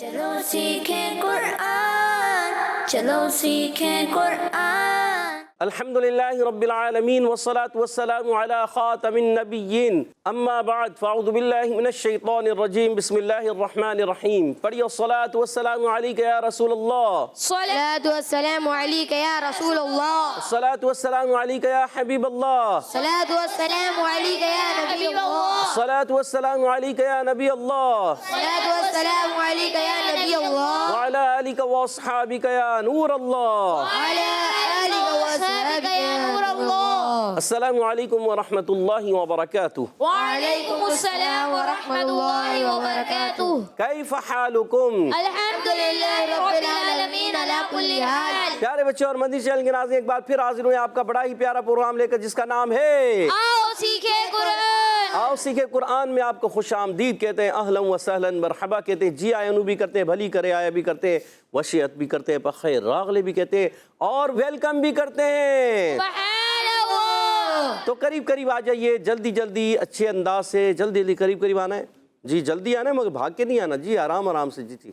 چلو سیکھیں قرآن، چلو سیکھیں قرآن۔ الحمدللہ رب العالمین والصلاة والسلام علی خاتم النبیین، اما بعد فاعوذ باللہ من الشیطان الرجیم، بسم اللہ الرحمن الرحیم۔ پڑھیے الصلاة والسلام علیک یا رسول اللہ، الصلاة والسلام علیک یا رسول اللہ، الصلاة والسلام علیک یا حبیب اللہ، الصلاة والسلام علیک یا نبی اللہ، الصلاة والسلام علیک یا نبی اللہ، الصلاة والسلام علیک یا نبی اللہ، وعلی آلک واصحابک یا نور اللہ۔ وعلی آلک وصحبک یا نور اللہ۔ السلام علیکم ورحمۃ اللہ وبرکاتہ۔ وعلیکم السلام ورحمۃ اللہ وبرکاتہ۔ کیف حالکم؟ الحمدللہ رب العالمین علی کل حال۔ پیارے بچے اور مدنی چینل کے ناظرین، ایک بار پھر حاضر ہوئے آپ کا بڑا ہی پیارا پروگرام لے کر، جس کا نام ہے آؤ سیکھیں قرآن۔ آؤ سیکھیں قرآن میں آپ کو خوش آمدید کہتے ہیں، اہلا و سہلا مرحبا کہتے ہیں، جی آیا نو بھی کرتے ہیں، بھلی کرے آیا بھی کرتے ہیں، وشیت بھی کرتے ہیں، بخیر راغلے بھی کہتے ہیں، اور ویلکم بھی کرتے ہیں۔ سبحان اللہ۔ تو قریب قریب آ جائیے، جلدی جلدی اچھے انداز سے، جلدی جلدی قریب قریب آنا ہے جی، جلدی آنا ہے مگر بھاگ کے نہیں آنا جی، آرام آرام سے جی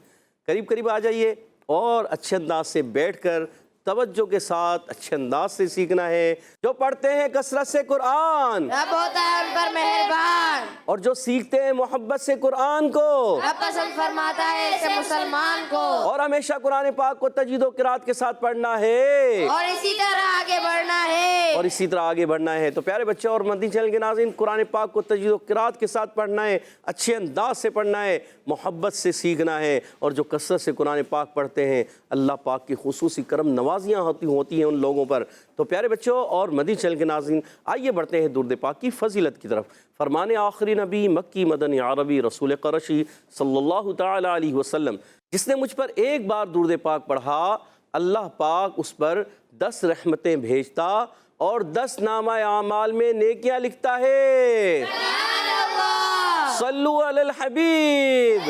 قریب قریب آ جائیے، اور اچھے انداز سے بیٹھ کر توجہ کے ساتھ اچھے انداز سے سیکھنا ہے۔ جو پڑھتے ہیں کثرت سے قرآن، رب ہوتا ہے ان پر مہربان، اور جو سیکھتے ہیں محبت سے قرآن کو، رب پسند فرماتا ہے اسے مسلمان کو، اور ہمیشہ قرآن پاک کو تجوید و قرات کے ساتھ پڑھنا ہے، اور اسی طرح آگے بڑھنا ہے، اور اسی طرح آگے بڑھنا ہے۔ تو پیارے بچے اور مدنی چینل کے ناظرین، قرآن پاک کو تجوید و قرات کے ساتھ پڑھنا ہے، اچھے انداز سے پڑھنا ہے، محبت سے سیکھنا ہے، اور جو کثرت سے قرآن پاک پڑھتے ہیں، اللہ پاک کی خصوصی کرم نوازیاں ہوتی ہیں ان لوگوں پر۔ تو پیارے بچوں اور مدنی چینل کے ناظرین، آئیے بڑھتے ہیں درود پاک کی فضیلت کی طرف۔ فرمان آخری نبی مکی مدنی عربی رسول قرشی صلی اللہ تعالی علیہ وسلم، جس نے مجھ پر ایک بار درود پاک پڑھا، اللہ پاک اس پر 10 رحمتیں بھیجتا اور 10 نامہ اعمال میں نیکیاں لکھتا ہے۔ صلو علی الحبیب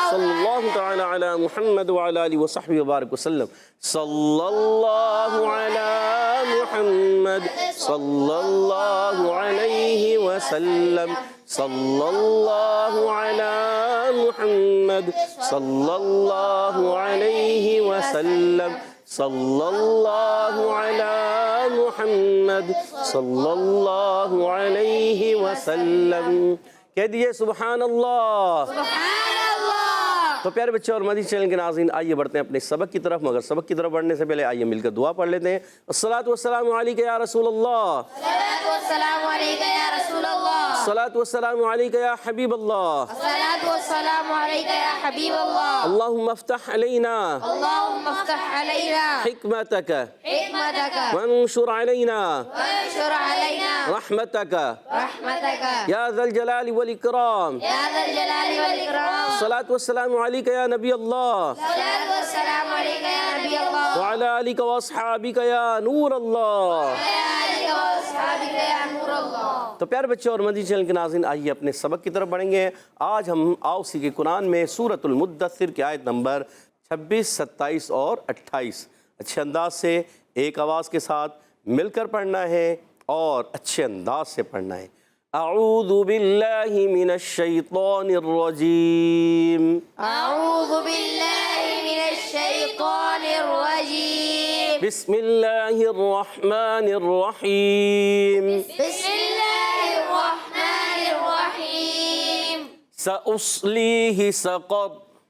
صلی اللہ تعالی علی محمد وعلی آلہ وصحبہ وبارک وسلم۔ صلی اللہ علی محمد صلی اللہ علیہ وسلم، صلی اللہ علی محمد صلی اللہ علیہ وسلم، صلی اللہ علی محمد صلی اللہ علیہ وسلم۔ کہہ دیجئے سبحان اللہ۔ سبحان اللہ۔ تو پیارے بچے اور مدنی چینل کے ناظرین، آئیے بڑھتے ہیں اپنے سبق کی طرف، مگر سبق کی طرف بڑھنے سے پہلے آئیے مل کر دعا پڑھ لیتے ہیں۔ الصلاۃ والسلام علیک یا رسول اللہ، الصلاۃ والسلام علیک یا رسول اللہ، الصلاۃ والسلام علیک یا حبیب اللہ، الصلاۃ والسلام علیک یا حبیب اللہ، اللہم افتح علینا اللہم افتح علینا حکمتک حکمتک وانشر علینا وانشر علینا رحمتک رحمتک یا ذا الجلال والاکرام۔ یا ذا الجلال والاکرام۔ الصلاۃ والسلام علیک یا نبی اللہ، الصلاۃ والسلام علیک یا نبی اللہ، وعلی آلک واصحابک یا نور اللہ۔ وعلی آلک واصحابک یا نور اللہ۔ تو پیارے بچے اور مدنی چینل کے ناظرین، آئیے اپنے سبق کی طرف بڑھیں گے۔ آج ہم آؤ سیکھیں قرآن میں سورۃ المدثر کی آیت نمبر 26، 27 اور 28 اچھے انداز سے ایک آواز کے ساتھ مل کر پڑھنا ہے اور اچھے انداز سے پڑھنا ہے۔ اعوذ باللہ من الشیطان الرجیم، اعوذ باللہ من الشیطان الرجیم، بسم اللہ الرحمن الرحیم، بسم اللہ الرحمن الرحیم، سأصلیہ سقر،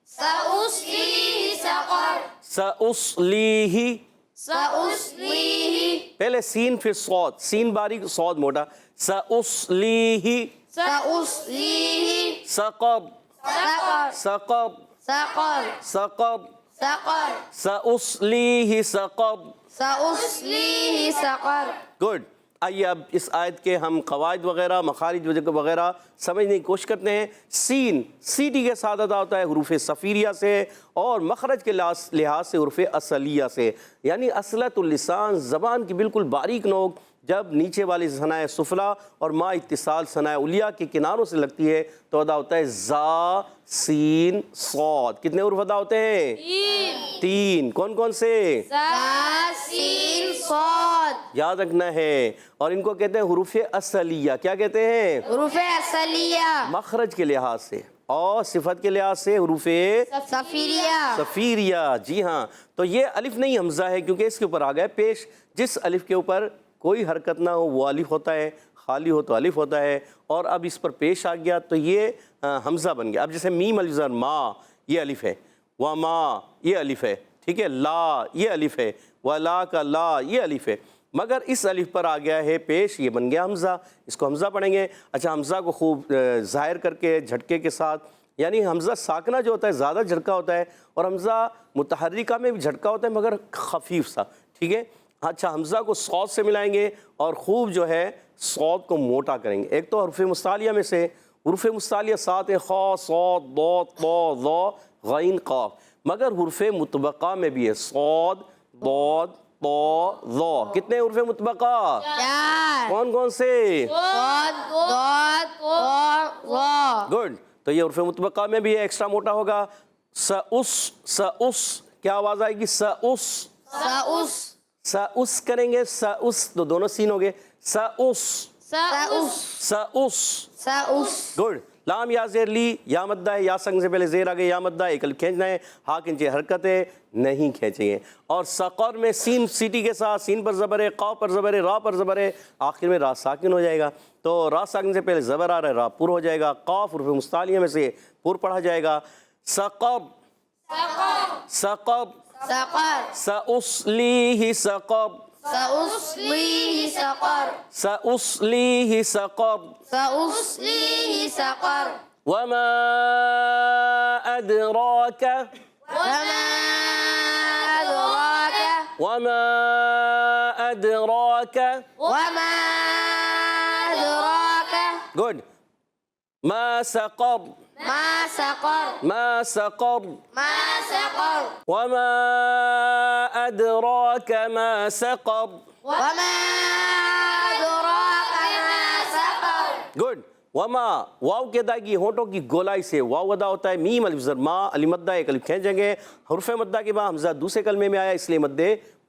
سأصلیہ سقر، سأصلیہ، سأصلیہ، پہلے سین پھر صاد، سین باریک صاد موٹا، سأصلیہ سأصلیہ سقر، سقر، سقر، سقر، سقر، سقر، سأصلیہ سقر۔ سأصلیہ سقر۔ گڈ۔ آئیے اب اس آیت کے ہم قواعد وغیرہ، مخارج وغیرہ سمجھنے کی کوشش کرتے ہیں۔ سین سیٹی کے ساتھ ادا ہوتا ہے حروف صفیریہ سے، اور مخرج کے لحاظ سے حروف اصلیہ سے، یعنی اصلت اللسان، زبان کی بالکل باریک نوک جب نیچے والی ثنائے سفلا اور ما اتصال ثنائے علیہ کے کناروں سے لگتی ہے تو ادا ہوتا ہے زا سین صاد۔ کتنے حروف ادا ہوتے ہیں؟ 3۔ کون کون سے؟ زا سین صاد، یاد رکھنا ہے، اور ان کو کہتے ہیں حروف اصلیہ۔ کیا کہتے ہیں؟ حروف اصلیہ۔ مخرج کے لحاظ سے اور صفت کے لحاظ سے حروف سفیریہ صفیریہ، جی ہاں. تو یہ الف نہیں حمزہ ہے کیونکہ اس کے اوپر آ گیا پیش. جس الف کے اوپر کوئی حرکت نہ ہو وہ الف ہوتا ہے، خالی ہو تو الف ہوتا ہے، اور اب اس پر پیش آ گیا تو یہ حمزہ بن گیا. اب جیسے میم الف زبر ما، یہ الف ہے، وما یہ الف ہے، ٹھیک ہے، لا یہ الف ہے، ولا کا لا یہ الف ہے، مگر اس الف پر آ گیا ہے پیش، یہ بن گیا حمزہ. اس کو حمزہ پڑھیں گے. اچھا، حمزہ کو خوب ظاہر کر کے جھٹکے کے ساتھ، یعنی حمزہ ساکنہ جو ہوتا ہے زیادہ جھٹکا ہوتا ہے، اور حمزہ متحرکہ میں بھی جھٹکا ہوتا ہے مگر خفیف سا، ٹھیک ہے. اچھا، حمزہ کو صاد سے ملائیں گے اور خوب جو ہے صاد کو موٹا کریں گے. ایک تو حروف مستعلیہ میں سے حروف مستعلیہ 7 ہیں، خا، صاد، ضاد، طا، ظا، غین، قاف، مگر حروف مطبقہ میں بھی ہے صاد، ضاد، طا، ظا. کتنے حروف مطبقہ؟ 4 کون کون سے؟ ضاد طا ظا. گڈ. تو یہ حروف مطبقہ میں بھی ہے، ایکسٹرا موٹا ہوگا. سأس، کیا آواز آئے گی؟ سأس. سأس سأس کریں گے، سأس تو دونوں سین ہو گئے. سأس، سأس سأس. سأس. گڈ. لام یا زیر لی، یا مدہ ہے، یا سنگ سے پہلے زیر آگے، یا مدہ ہے، ایک الف کھینچنا ہے، ہا کے نیچے حرکت ہے، نہیں کھینچیں گے. اور سقر میں سین سیٹی کے ساتھ، سین پر زبر ہے، قاف پر زبر ہے، را پر زبر ہے، آخر میں را ساکن ہو جائے گا. تو را ساکن سے پہلے زبر آ رہا ہے، را پر ہو جائے گا. قاف حروف مستعلیہ میں سے پر پڑھا جائے گا. سقب، سقب، سقر سأصلیہ سقب، سأصليه سقر سأصلیہ سقب. سأصليه سقر. وما أدراك، وما أدراك وما أدراك. وما أدراك Good. ما سقر، ما سقر ما سقر. ما سقر. وما أدراك ما سقر. وما أدراك ما سقر. گڈ. وما، واو کی ادائیگی ہونٹوں کی گولائی سے، واو ادا ہوتا ہے، میم الف زر ما، علی مدہ ایک الف کھینچیں گے. حروف مدہ کے بعد حمزہ دوسرے کلمے میں آیا اس لیے مد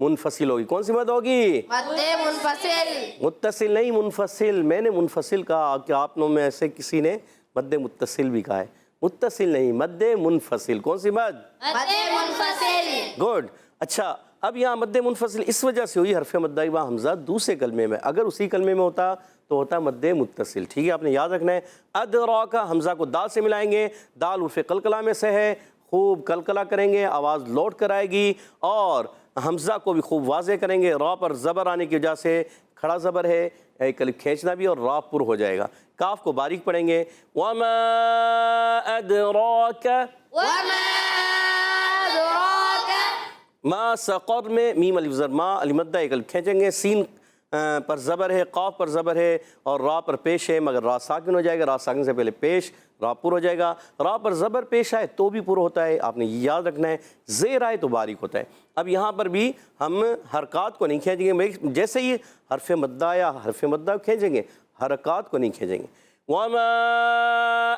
منفصل ہوگی. کون سی مد ہوگی؟ مد منفصل. متصل نہیں، منفصل. میں نے منفصل کہا کہ آپ لوگوں میں سے کسی نے مد متصل بھی کہا ہے. متصل نہیں، مد منفصل. کون سی مد؟ مد منفصل. گڈ. اچھا، اب یہاں مد منفصل اس وجہ سے ہوئی حرف مدہ کے بعد حمزہ دوسرے کلمے میں. اگر اسی کلمے میں ہوتا تو ہوتا مد متصل. ٹھیک ہے، آپ نے یاد رکھنا ہے. ادراکا، حمزہ کو دال سے ملائیں گے. دال حرف قلقلہ میں سے ہے، خوب قلقلہ کریں گے، آواز لوٹ کر آئے گی، اور حمزہ کو بھی خوب واضح کریں گے. را پر زبر آنے کی وجہ سے کھڑا زبر ہے، ایک الف کھینچنا بھی، اور را پر ہو جائے گا. کاف کو باریک پڑھیں گے. وما ادراک، وما أدراك ما سقر میں میم الف زر ما، علی مدہ ایک الف کھینچیں گے. سین پر زبر ہے، قاف پر زبر ہے، اور را پر پیش ہے، مگر را ساکن ہو جائے گا. را ساکن سے پہلے پیش، را پر ہو جائے گا. را پر زبر پیش آئے تو بھی پر ہوتا ہے، آپ نے یہ یاد رکھنا ہے. زیر آئے تو باریک ہوتا ہے. اب یہاں پر بھی ہم حرکات کو نہیں کھینچیں گے. جیسے ہی حرف مدہ یا حرف مدہ کھینچیں گے، حرکات کو نہیں کھینچیں گے. وما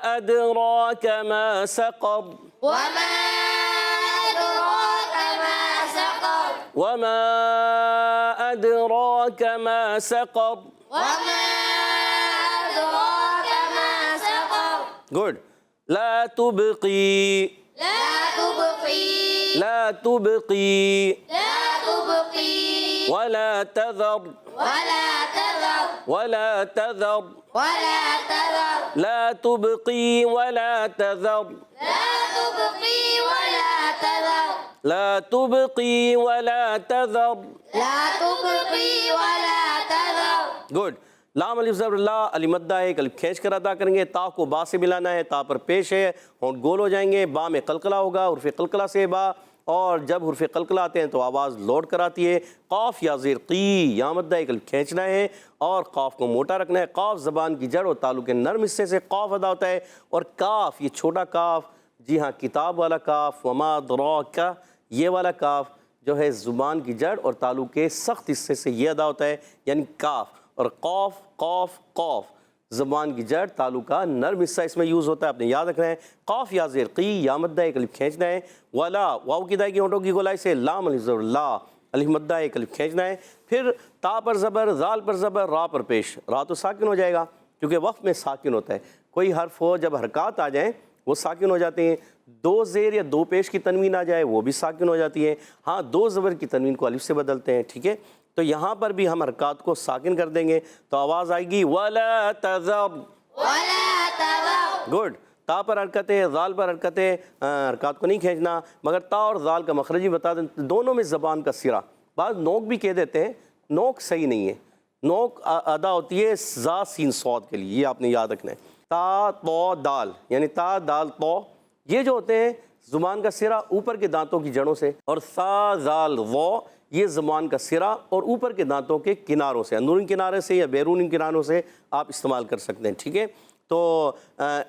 ادراک ما سقر. وما أدراك ما سقر. وما ادراک ما سقر. وما أدراك ما سقر. گڈ. لا تبقی، لا تبقي لا تبقی، لا تبقي ولا تذر، ولا تذر ولا تذر. ولا تذر. لا تبقي ولا تذر. لا تبقي ولا تذر. لا تبقي ولا تذر. لا تبقي ولا تذر. گڈ. لام الف زبر لا، علی مدہ ہے، ایک الف کھینچ کر ادا کریں گے. تا کو با سے ملانا ہے، تا پر پیش ہے، ہونٹ گول ہو جائیں گے. با میں قلقلہ ہوگا، حرف قلقلہ سے با، اور جب حرف قلقلہ آتے ہیں تو آواز لوٹ کر آتی ہے. قاف یا زیر قی، یا مدہ ایک الف کھینچنا ہے اور قاف کو موٹا رکھنا ہے. قاف زبان کی جڑ اور تعلق کے نرم حصے سے قاف ادا ہوتا ہے. اور کاف، یہ چھوٹا کاف، جی ہاں کتاب والا کاف، وما ادراک، یہ والا کاف جو ہے زبان کی جڑ اور تعلق کے سخت حصے سے یہ ادا ہوتا ہے، یعنی کاف. اور قاف، قاف، قاف زبان کی جڑ تعلق کا نرم حصہ اس میں یوز ہوتا ہے، آپ نے یاد رکھنا ہے. قاف یا زیر قی، یا مدہ ایک الف کھینچنا ہے. ولا، واو کی ادائیگی ہونٹوں کی گولائی سے. لام الف زبر لا، الف مدہ ایک الف کھینچنا ہے. پھر تا پر زبر، ذال پر زبر، را پر پیش. را تو ساکن ہو جائے گا کیونکہ وقف میں ساکن ہوتا ہے. کوئی حرف ہو جب حرکات آ جائیں وہ ساکن ہو جاتے ہیں. دو زیر یا دو پیش کی تنوین آ جائے وہ بھی ساکن ہو جاتی ہے. ہاں دو زبر کی تنوین کو الف سے بدلتے ہیں. ٹھیک ہے, تو یہاں پر بھی ہم حرکات کو ساکن کر دیں گے تو آواز آئے گی وَلَا تَذَرْ. ولا تذر. گڈ. تا پر حرکت ہے, ذال پر حرکت ہے, حرکات کو نہیں کھینچنا, مگر تا اور ذال کا مخرج بھی بتا دیں. دونوں میں زبان کا سرا, بعض نوک بھی کہہ دیتے ہیں, نوک صحیح نہیں ہے. نوک ادا ہوتی ہے زا سین صاد کے لیے, یہ آپ نے یاد رکھنا ہے. تا تو دال یعنی تا دال تو, یہ جو ہوتے ہیں زبان کا سرا اوپر کے دانتوں کی جڑوں سے, اور سا ذال وہ یہ زبان کا سرا اور اوپر کے دانتوں کے کناروں سے, اندرونی کنارے سے یا بیرونی کناروں سے آپ استعمال کر سکتے ہیں. ٹھیک ہے, تو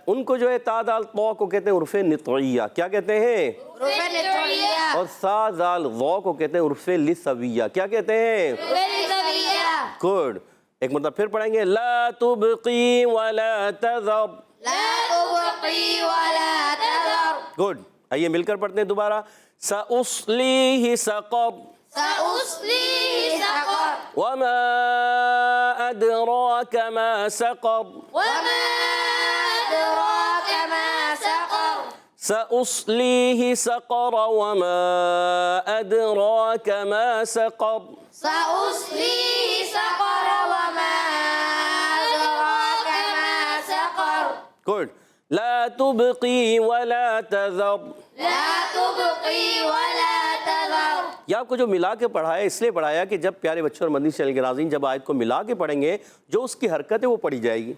ان کو جو ہے تا دال تو کو کہتے ہیں عرف نطعیہ. کیا کہتے ہیں؟ حروف نطعیہ. اور سا ذال وہ کو کہتے ہیں عرف لثویہ. کیا کہتے ہیں؟ لثویہ. گڈ. ایک مرتبہ پھر پڑھیں گے لا تبقی ولا تذر. لا تبقی ولا تذر. گڈ. آئیے مل کر پڑھتے ہیں دوبارہ. سأصلیہ سقر. سأصلیہ سقر. وما أدراك ما سقر. وما أدراك ما سقر. سأصليه سقر وما أدراك ما سقر. سأصليه سقر وما أدراك ما سقر. Good. لا تبقي ولا تذر. لا تبقي ولا تذر. یہ آپ کو جو ملا کے پڑھایا اس لیے پڑھایا کہ جب پیارے بچوں اور مدنی چینل کے ناظرین جب آیت کو ملا کے پڑھیں گے جو اس کی حرکت ہے وہ پڑھی جائے گی.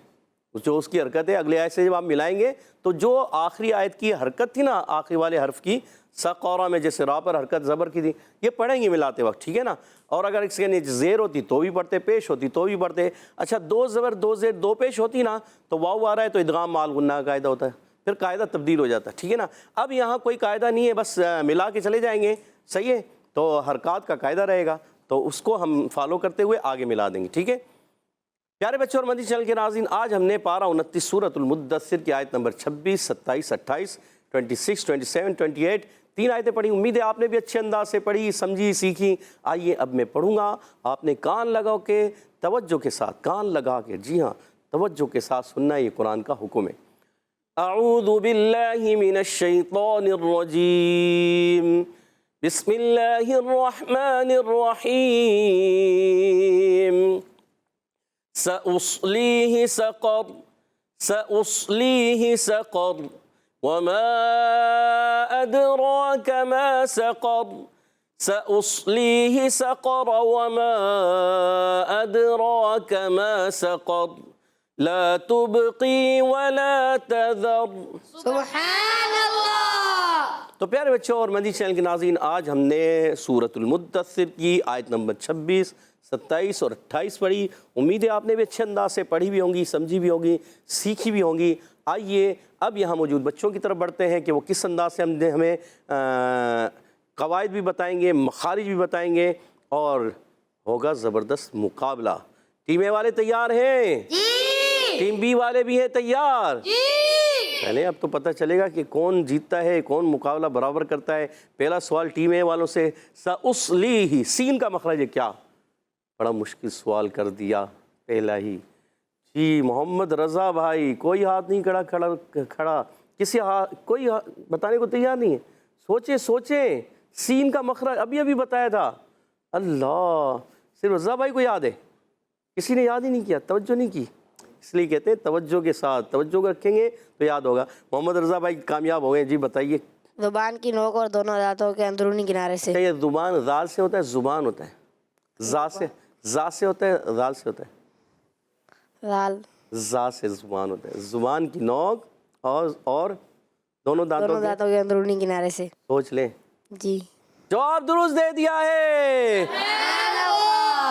جو اس کی حرکت ہے اگلے آیت سے جب آپ ملائیں گے تو جو آخری آیت کی حرکت تھی نا آخری والے حرف کی سقورہ میں جیسے را پر حرکت زبر کی تھی یہ پڑھیں گے ملاتے وقت. ٹھیک ہے نا. اور اگر اس کے نیچے زیر ہوتی تو بھی پڑھتے, پیش ہوتی تو بھی پڑھتے. اچھا دو زبر دو زیر دو پیش ہوتی نا تو واو آ رہا ہے تو ادغام مال غنہ کا قاعدہ ہوتا ہے, پھر قاعدہ تبدیل ہو جاتا ہے. ٹھیک ہے نا. اب یہاں کوئی قاعدہ نہیں ہے, بس ملا کے چلے جائیں گے. صحیح ہے, تو حرکات کا قاعدہ رہے گا تو اس کو ہم فالو کرتے ہوئے آگے ملا دیں گے. ٹھیک ہے پیارے بچوں اور مدنی چینل کے ناظرین, آج ہم نے پارہ 29 سورۃ المدثر کی آیت نمبر 26, 27, 28, 26, 27, 28 تین آیتیں پڑھی. امید ہے آپ نے بھی اچھے انداز سے پڑھی, سمجھی, سیکھی. آئیے اب میں پڑھوں گا, آپ نے کان لگا کے توجہ کے ساتھ, کان لگا کے, جی ہاں توجہ کے ساتھ سننا, یہ قرآن کا حکم ہے. اعوذ باللہ من الشیطان الرجیم, بسم اللہ الرحمن الرحیم. سأصليه سقر. سأصليه سقر وما أدراك ما سقر. سأصليه سقر وما أدراك ما سقر. لا تبقي ولا تذر. سبحان اللہ. تو پیارے بچوں اور مدنی چینل کے ناظرین, آج ہم نے سورۃ المدثر کی آیت نمبر 26, 27 اور 28 پڑھی. امید ہے آپ نے بھی اچھے انداز سے پڑھی بھی ہوں گی, سمجھی بھی ہوگی, سیکھی بھی ہوں گی. آئیے اب یہاں موجود بچوں کی طرف بڑھتے ہیں کہ وہ کس انداز سے ہمیں قواعد بھی بتائیں گے, مخارج بھی بتائیں گے, اور ہوگا زبردست مقابلہ. ٹیم اے والے تیار ہیں؟ جی. ٹیم بی والے بھی ہیں تیار؟ جی. پہلے اب تو پتہ چلے گا کہ کون جیتتا ہے, کون مقابلہ برابر کرتا ہے. پہلا سوال ٹیم اے والوں سے. سأصلیہ, سین کا مخرج ہے کیا؟ بڑا مشکل سوال کر دیا پہلا ہی. جی محمد رضا بھائی, کوئی ہاتھ نہیں کھڑا, کسی کوئی بتانے کو تیار نہیں ہے. سوچیں سین کا مخرج ابھی بتایا تھا. اللہ, صرف رضا بھائی کو یاد ہے, کسی نے یاد ہی نہیں کیا, توجہ نہیں کی. اس لیے کہتے ہیں توجہ کے ساتھ, توجہ رکھیں گے تو یاد ہوگا. محمد رضا بھائی کامیاب ہو گئے. جی بتائیے. زبان کی نوک اور دونوں دانتوں کے اندرونی کنارے سے. کیا یہ زبان ذال سے ہوتا ہے زبان ہوتا ہے؟ ذا سے ہوتا ہے ذال سے ہوتا ہے؟ ذال. ذا سے زبان ہوتا ہے. زبان کی نوک اور دونوں دانتوں کے اندرونی کنارے سے. سوچ لیں. جی جواب درست دے دیا ہے.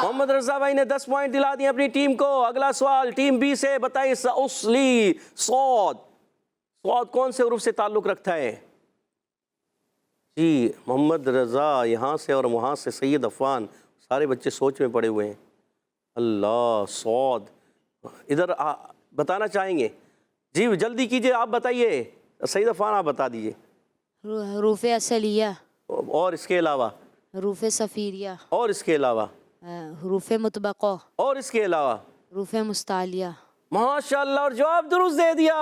محمد رضا بھائی نے 10 پوائنٹ دلا دیے اپنی ٹیم کو. اگلا سوال ٹیم بی سے. بتائیے سأصلی, صاد کون سے حروف سے تعلق رکھتا ہے؟ جی محمد رضا یہاں سے اور وہاں سے, سید عفان, سارے بچے سوچ میں پڑے ہوئے ہیں. اللہ, صاد ادھر بتانا چاہیں گے؟ جی جلدی کیجئے, آپ بتائیے. سید عفان آپ بتا دیجئے. حروف اصلیہ, اور اس کے علاوہ؟ حروف صفیریہ, اور اس کے علاوہ؟ حروف مطبقہ, اور اس کے علاوہ؟ حروف مستعلیہ. ماشاءاللہ, اور جواب درست دے دیا.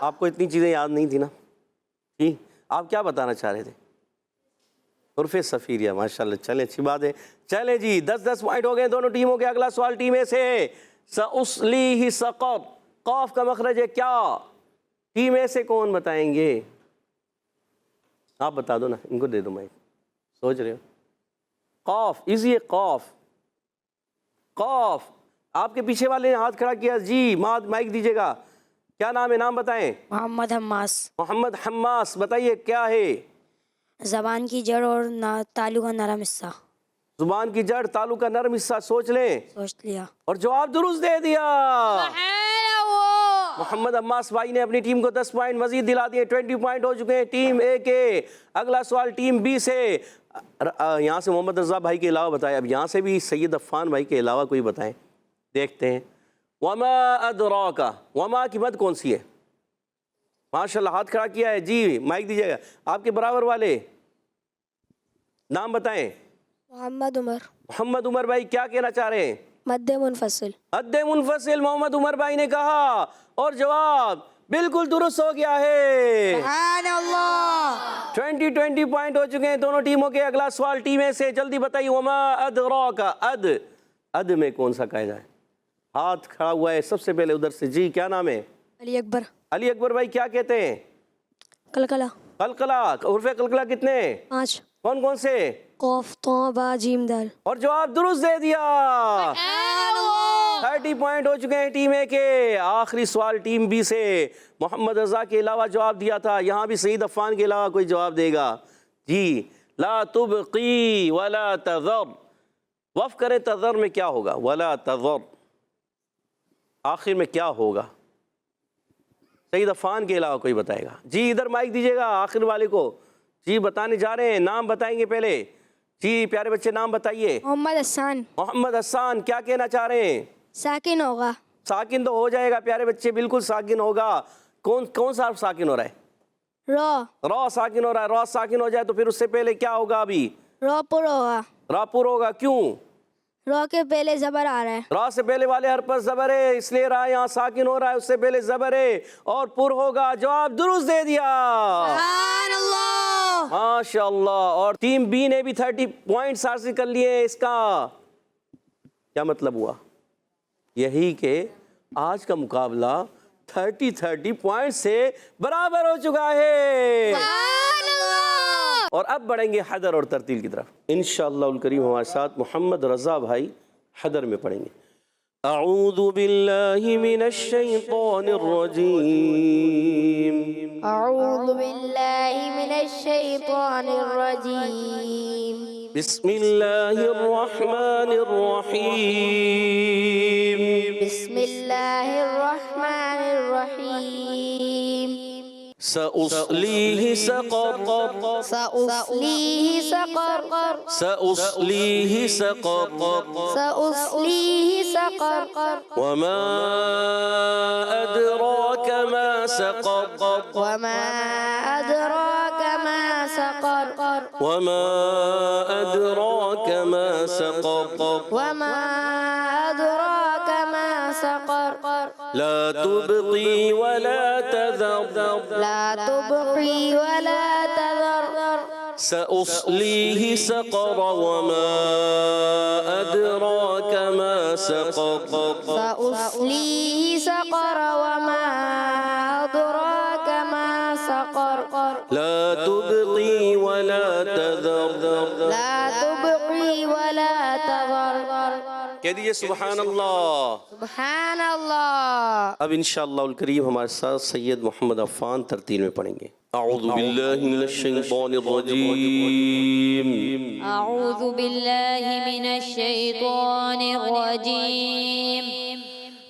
آپ کو اتنی چیزیں یاد نہیں تھی نا؟ جی آپ کیا بتانا چاہ رہے تھے؟ حروف صفیریہ، ماشاءاللہ، چلیں اچھی بات ہے۔ چلیں جی 10 پوائنٹ ہو گئے دونوں ٹیموں کے۔ اگلا سوال ٹیم اے سے، سأصلیہ سقر، قاف کا مخرج ہے کیا؟ ٹیم اے سے کون بتائیں گے؟ آپ بتا دو نا، ان کو دے دو مائک، سوچ رہے ہو۔ قاف، ایزی ہے قاف، قاف۔ آپ کے پیچھے والے نے ہاتھ کھڑا کیا، جی مائک دیجیے گا، کیا نام ہے؟ نام بتائیں۔ محمد حماس۔ محمد حماس، بتائیے کیا ہے؟ زبان کی جڑ اور تالو کا نرم حصہ۔ زبان کی جڑ، تالو کا نرم حصہ، سوچ لیں سوچ لیا اور جواب درست دے دیا۔ محمد حماس بھائی نے اپنی ٹیم کو 10 پوائنٹ مزید دلا دیے، 20 پوائنٹ ہو چکے ہیں ٹیم اے کے۔ اگلا سوال ٹیم بی سے، یہاں سے محمد رضا بھائی کے علاوہ بتائیں، اب یہاں سے بھی سید عفان بھائی کے علاوہ کوئی بتائیں، دیکھتے ہیں۔ وما ادراک، وما کی مد کون سی ہے؟ ماشاءاللہ ہاتھ کھڑا کیا ہے، جی مائک دیجیے گا۔ آپ کے برابر والے نام بتائیں۔ محمد عمر۔ محمد عمر بھائی کیا کہنا چاہ رہے ہیں؟ مد منفصل۔ مد منفصل محمد عمر بھائی نے کہا، اور جواب بالکل درست ہو گیا ہے۔ سبحان اللہ۔ 20 پوائنٹ ہو چکے ہیں دونوں ٹیموں کے۔ اگلا سوال ٹیم اے سے، جلدی بتائیے۔ وما ادراک، اد میں کون سا قاعدہ ہے؟ ہاتھ کھڑا ہوا ہے سب سے پہلے ادھر سے، جی کیا نام ہے؟ علی اکبر۔ علی اکبر بھائی کیا کہتے ہیں؟ قلقلہ۔ قلقلہ، حروف قلقلہ کتنے ہیں؟ 5۔ کون کون سے؟ قاف، طا، با، جیم، دال۔ اور جواب درست دے دیا۔ 30 پوائنٹ ہو چکے ہیں ٹیم اے کے۔ آخری سوال ٹیم بی سے، محمد رضا کے علاوہ جواب دیا تھا، یہاں بھی سعید عفان کے علاوہ کوئی جواب دے گا؟ جی لا تبقی ولا تذر، وقف کریں تذر میں کیا ہوگا؟ ولا تذر، آخر میں کیا ہوگا؟ سعید عفان کے علاوہ کوئی بتائے گا؟ جی ادھر مائک دیجیے گا آخر والے کو، جی بتانے جا رہے ہیں، نام بتائیں گے پہلے۔ جی پیارے بچے نام بتائیے۔ محمد حسان۔ محمد حسان کیا کہنا چاہ رہے ہیں؟ ساکن ہوگا۔ ساکن تو ہو جائے گا پیارے بچے، بالکل ساکن ہوگا۔ کون سا ساکن ہو رہا ہے؟ را ساکن ہو رہا ہے۔ را ساکن ہو جائے تو پھر اس سے پہلے کیا ہوگا؟ ابھی را پر ہوگا۔ را پر ہوگا، کیوں؟ را کے پہلے زبر آ رہا ہے۔ را سے پہلے والے حرف پر زبر ہے، اس لیے را یہاں ساکن ہو رہا ہے، اس سے پہلے زبر ہے اور پر ہوگا۔ جواب درست دے دیا، سبحان اللہ، ماشاءاللہ۔ اور ٹیم بی نے بھی 30 پوائنٹس حاصل کر لیے۔ اس کا کیا مطلب ہوا؟ یہی کہ آج کا مقابلہ 30 پوائنٹ سے برابر ہو چکا ہے۔ اور اب بڑھیں گے حدر اور ترتیل کی طرف انشاءاللہ الکریم۔ ہمارے ساتھ محمد رضا بھائی حدر میں پڑھیں گے۔ اعوذ باللہ من الشیطان الرجیم، اعوذ باللہ من الشیطان الرجیم، بسم اللہ الرحمن الرحیم، بسم اللہ الرحمن الرحیم، سأصلیہ سقر، سأصلیہ سقر، سأصلیہ سقر، سأصلیہ سقر، وما أدراك ما سقر، وما أدراك ما سقر، وما أدراك ما سقر، وما أدراك ما سقر، لا تبقي ولا تذر، لا تبقي ولا تذر، سأصليه سقر، وما أدراك ما سقر، سأصليه سقر، وما أدراك ما سقر، لا تبقي ولا تذر، لا تبقي ولا تذر۔ کہہ دیجئے سبحان اللہ۔ سبحان اللہ۔ اب انشاءاللہ الکریم ہمارے ساتھ سید محمد عفان ترتیل میں پڑھیں گے۔ اعوذ باللہ من الشیطان الرجیم، أعوذ بالله من الشيطان الرجيم،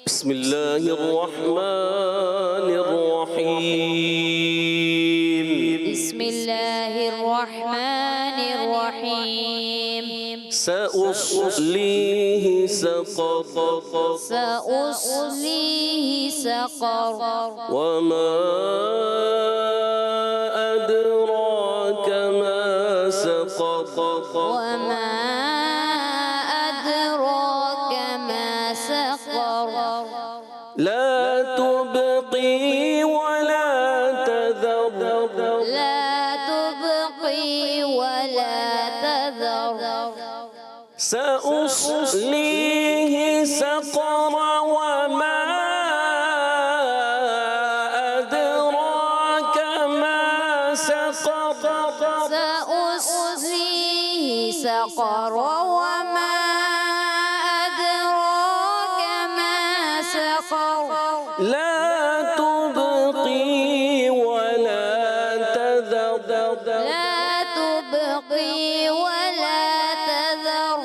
بسم اللہ الرحمن الرحیم، بسم الله الرحمن الرحيم، سأصليه سقر، سأصليه سقر، وما أدراك ما سقر، وما أدراك ما سقر، لا تبقي ولا تبقي ولا تذر سأصليه سقر وما أدراك ما سقر سأصليه سقر وما أدراك ما سقر لا تبقي ولا تذر لا تبقي ولا تذر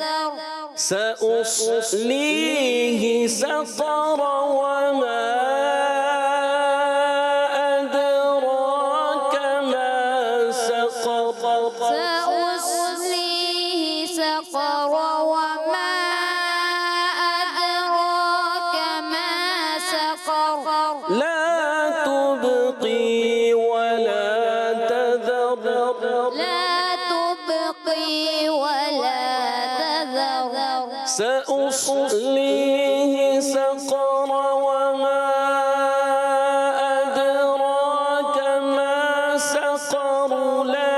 سأصليه سقر وما أدراك ما سقر سأصليه سقر وما أدراك ما سقر لا تبقي ولا تذر لا تبقي ولا تذر سأصليه سقر وما أدراك ما سقر لا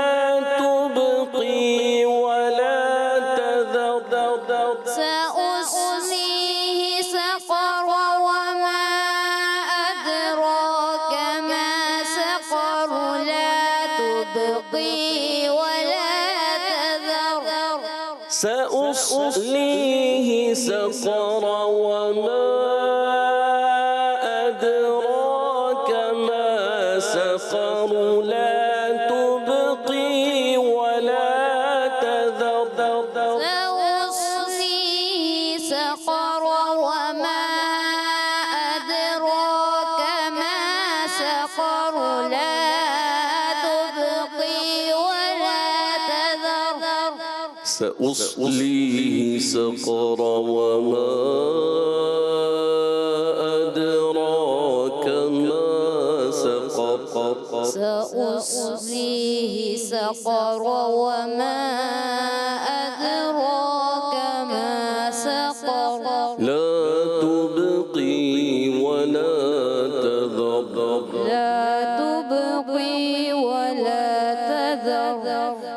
تبقي ولا تذر سأصليه سقر وما أدراك ما سقر لا تبقي ولا تذر سأصليه سقر وما أدراك ما سقر لا تبقي ولا تذر سأصليه سقر وما أدراك ما سقر لا تبقي ولا تذر سأصليه سقر وما أدراك ما سقر سأصليه سقر وما أدراك ما سقر لا تبقي ولا تذر لا تبقي ولا تذر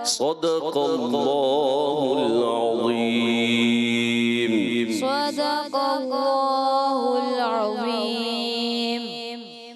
صدق الله العظيم صدق الله العظيم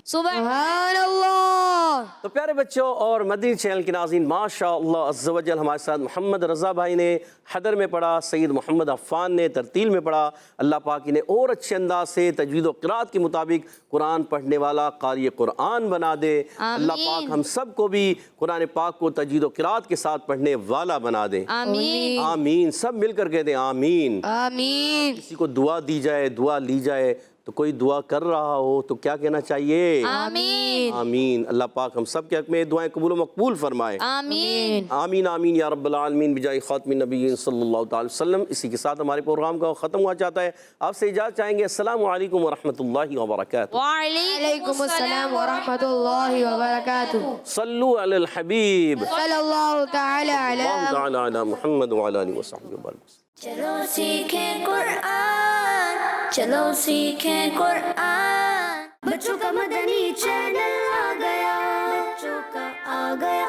سبحان اللہ. تو پیارے بچوں اور مدنی چینل کے ناظرین، ماشاء اللہ عز و جل ہمارے ساتھ محمد رضا بھائی نے حدر میں پڑھا، سید محمد عفان نے ترتیل میں پڑھا. اللہ پاک انہیں اور اچھے انداز سے تجوید و قرات کے مطابق قرآن پڑھنے والا قاری قرآن بنا دے. اللہ پاک ہم سب کو بھی قرآن پاک کو تجوید و قرات کے ساتھ پڑھنے والا بنا دے. آمین آمین. سب مل کر کہتے ہیں آمین. آمین. کسی کو دعا دی جائے، دعا لی جائے، تو کوئی دعا کر رہا ہو تو کیا کہنا چاہیے؟ آمین آمین. اللہ پاک ہم سب کے حق میں دعائیں قبول و مقبول فرمائے. آمین آمین آمین یا رب العالمین بجائے خاتم النبیین صلی اللہ تعالی وسلم. اسی کے ساتھ ہمارے پروگرام کا ختم ہوا چاہتا ہے. آپ سے اجازت چاہیں گے. السلام علیکم ورحمۃ اللہ وبرکاتہ. وعلیکم السلام ورحمۃ اللہ وبرکاتہ. صلو علی الحبیب صلی اللہ تعالی علی اللہ تعالی علی محمد وعلی آلہ وصحبہ وبارک. چلو سیکھیں قرآن، چلو سیکھیں قرآن. بچوں کا مدنی چینل آ گیا، بچوں کا آ گیا.